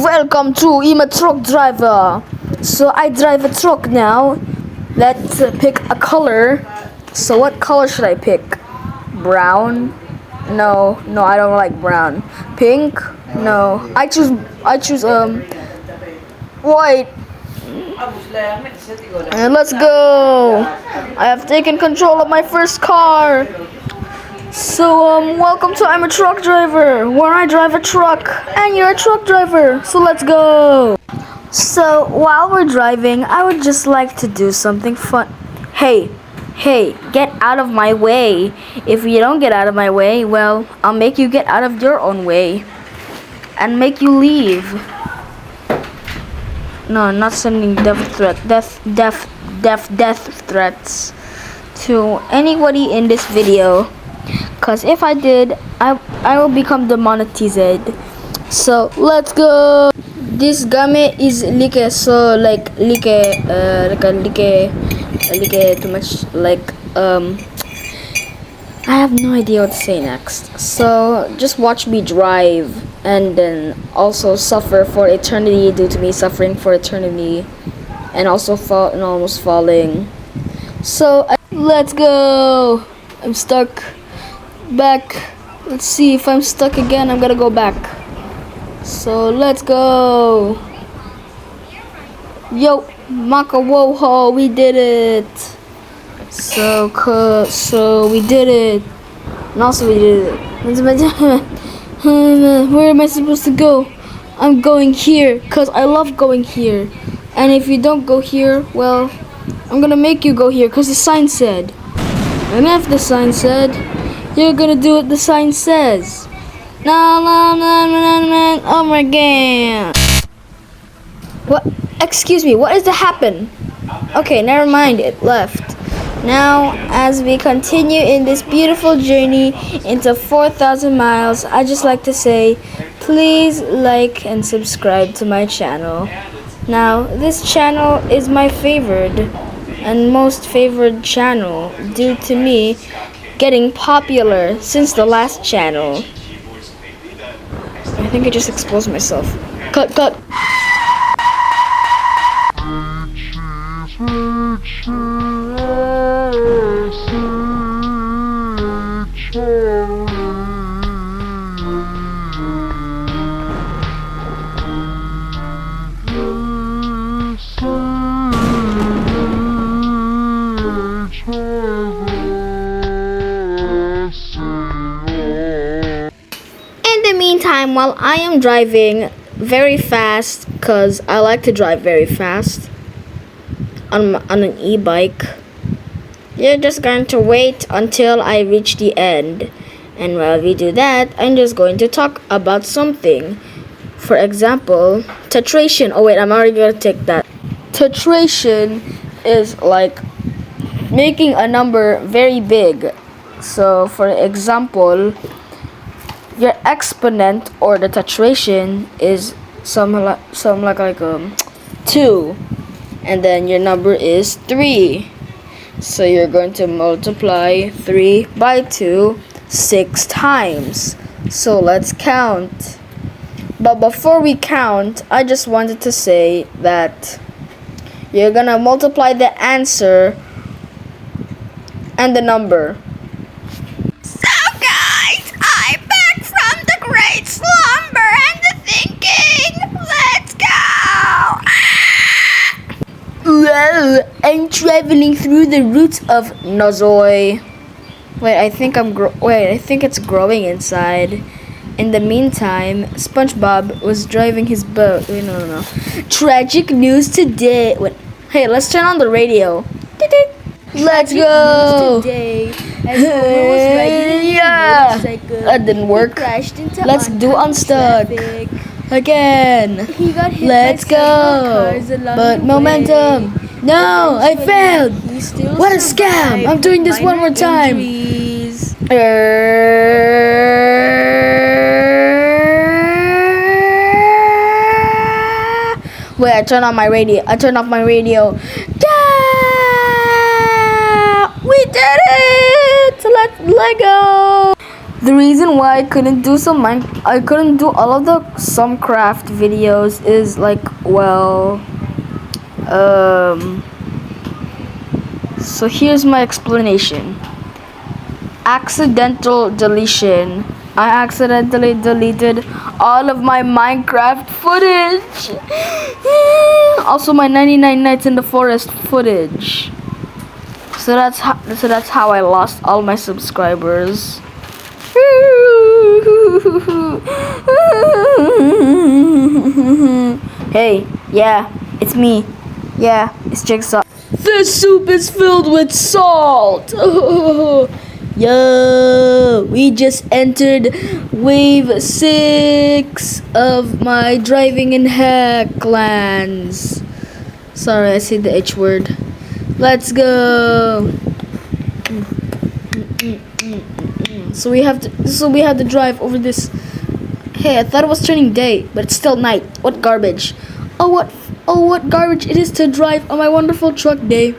Welcome to I'm a truck driver. So I drive a truck now. Let's pick a color. So what color should I pick? Brown? No, I don't like brown. Pink? No. I choose white. And let's go. I have taken control of my first car. So welcome to I'm a truck driver, where I drive a truck and you're a truck driver. So let's go. So while we're driving, I would just like to do something fun. Hey, get out of my way. If you don't get out of my way, well, I'll make you get out of your own way and make you leave. No, I'm not sending death threats to anybody in this video. Cause if I did, I will become demonetized. So let's go. This game is like too much I have no idea what to say next. So just watch me drive and then also suffer for eternity due to me suffering for eternity and also almost falling. So let's go. I'm stuck. Back. Let's see if I'm stuck again. I'm gonna go back. So let's go. Yo, Maka Woho, we did it. So we did it. And also we did it. Where am I supposed to go? I'm going here because I love going here. And if you don't go here, well, I'm gonna make you go here because the sign said. And if the sign said, you're gonna do what the sign says. No, oh my god. What? Excuse me, what is to happen? Okay, never mind, it left. Now, as we continue in this beautiful journey into 4,000 miles, I just like to say, please like and subscribe to my channel. Now, this channel is my favorite and most favored channel due to me getting popular since the last channel. I think I just exposed myself. Cut. Meantime, while I am driving very fast, because I like to drive very fast on an e-bike, you're just going to wait until I reach the end. And while we do that, I'm just going to talk about something. For example, titration. Oh wait, I'm already going to take that. Titration is like making a number very big. So for example, your exponent or the titration is something like 2, and then your number is 3. So you're going to multiply 3 by 2 6 times. So let's count. But before we count, I just wanted to say that you're gonna multiply the answer and the number. Slumber and the thinking. Let's go. Whoa, I'm traveling through the roots of Nozoi. Wait, I think it's growing inside. In the meantime, SpongeBob was driving his boat. Wait, no. Tragic news today. Wait, hey, let's turn on the radio. Let's go. Yeah, that didn't work. Let's do unstuck again. Let's go. But momentum. No, I failed. What a scam. I'm doing this one more time. Wait, I turned off my radio. Yeah! We did it! Let's let go. The reason why I couldn't do all of the some craft videos is like, well, so here's my explanation. Accidental deletion. I accidentally deleted all of my Minecraft footage. Also my 99 Nights in the Forest footage. So that's how I lost all my subscribers. Hey, yeah, it's me. Yeah, it's Jigsaw. This soup is filled with salt. Yo, we just entered wave 6 of my driving in Hecklands. Sorry, I said the H word. Let's go. So we have to drive over this. Hey, I thought it was turning day, but it's still night. What garbage. What garbage it is to drive on my wonderful truck day.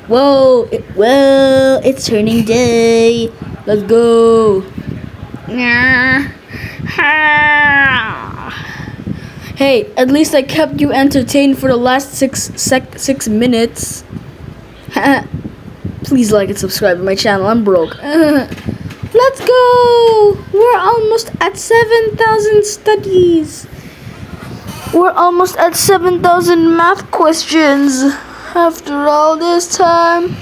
Whoa, it's turning day. Let's go. Hey, at least I kept you entertained for the last 6 minutes. Please like and subscribe to my channel. I'm broke. Let's go. We're almost at 7,000 studies. We're almost at 7,000 math questions. After all this time,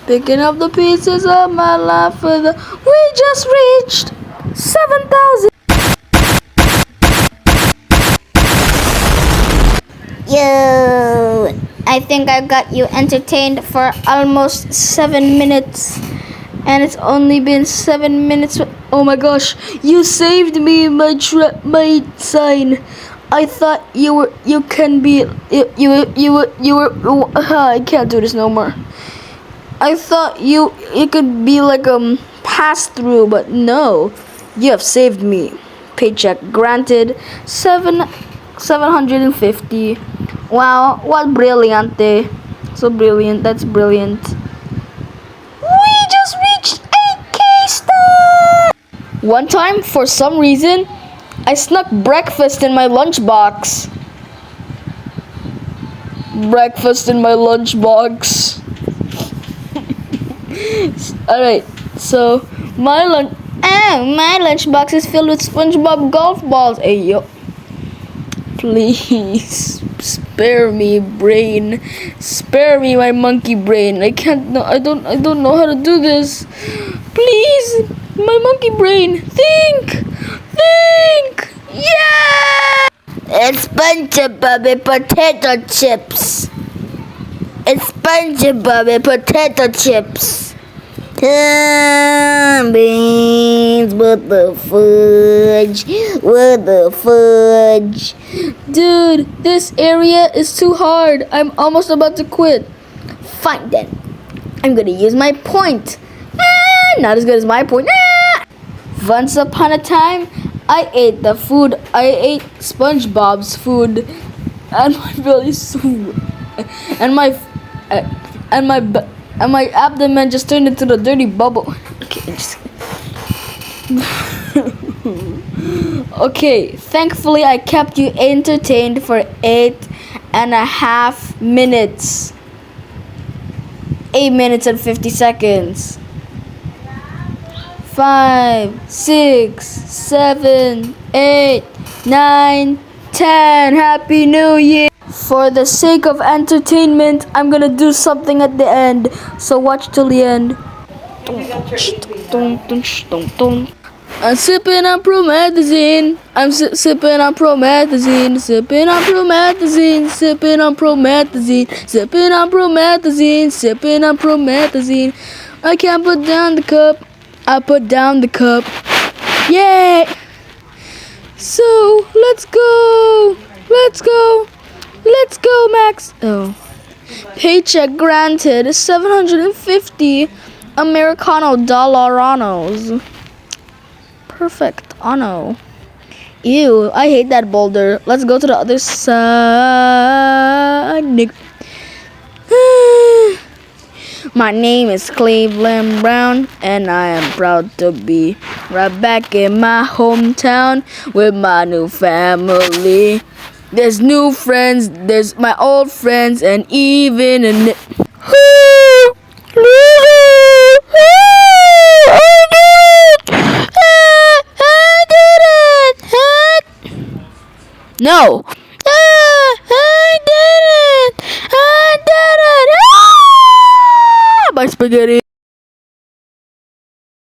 picking up the pieces of my life we just reached 7,000. Yo, I think I got you entertained for almost 7 minutes. And it's only been 7 minutes. Oh my gosh, you saved me, my sign. I thought you can be, I can't do this no more. I thought you could be like pass through, but no, you have saved me. Paycheck granted, 750. Wow, what brilliante. So brilliant, that's brilliant. We just reached 8K stars! One time, for some reason, I snuck breakfast in my lunchbox. Breakfast in my lunchbox. Alright, so my lunchbox is filled with SpongeBob golf balls. Hey yo. Please spare me, brain. Spare me, my monkey brain. I don't know how to do this. Please, my monkey brain. Think. Yeah. It's SpongeBob and potato chips. It's SpongeBob and potato chips. Beans with the fudge. Dude, this area is too hard. I'm almost about to quit. Fine then. I'm gonna use my point. Not as good as my point. Once upon a time, I ate SpongeBob's food, and my belly and my abdomen just turned into the dirty bubble. Okay, thankfully I kept you entertained for 8.5 minutes. 8 minutes and 50 seconds. 5, 6, 7, 8, 9, 10. Happy New Year! For the sake of entertainment, I'm gonna do something at the end. So watch till the end. I'm sipping on promethazine. I'm sipping on promethazine. Sipping on promethazine. Sipping on promethazine. Sipping on promethazine. Sipping on promethazine. I can't put down the cup. I put down the cup. Yay! So let's go. Let's go. Let's go, Max. Oh. Paycheck granted. 750 Americano Dollaranos. Perfect. Oh no. Ew, I hate that boulder. Let's go to the other side. My name is Cleveland Brown, and I am proud to be right back in my hometown with my new family. There's new friends, there's my old friends, and even a No! I did it! My spaghetti!